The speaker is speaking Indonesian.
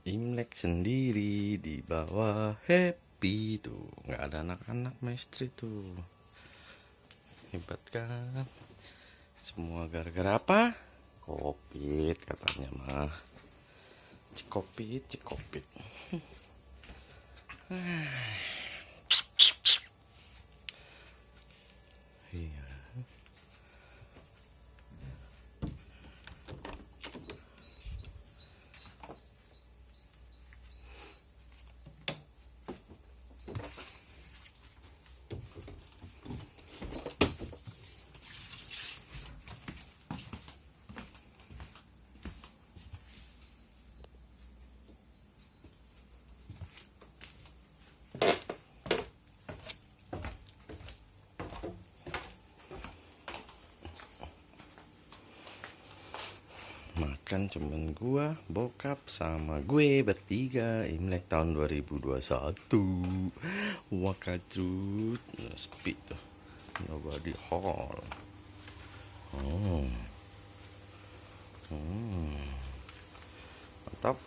Imlek sendiri di bawah happy tuh, nggak ada anak-anak maestri tuh. Hebat kan? Semua gara-gara apa? Covid katanya mah. Cikopit, cikopit. Iya. Makan cuman gua, bokap, sama gue bertiga. Imlek tahun 2021. Wakacut. Sepi tuh. Nobody hall. Hmm. Mantap.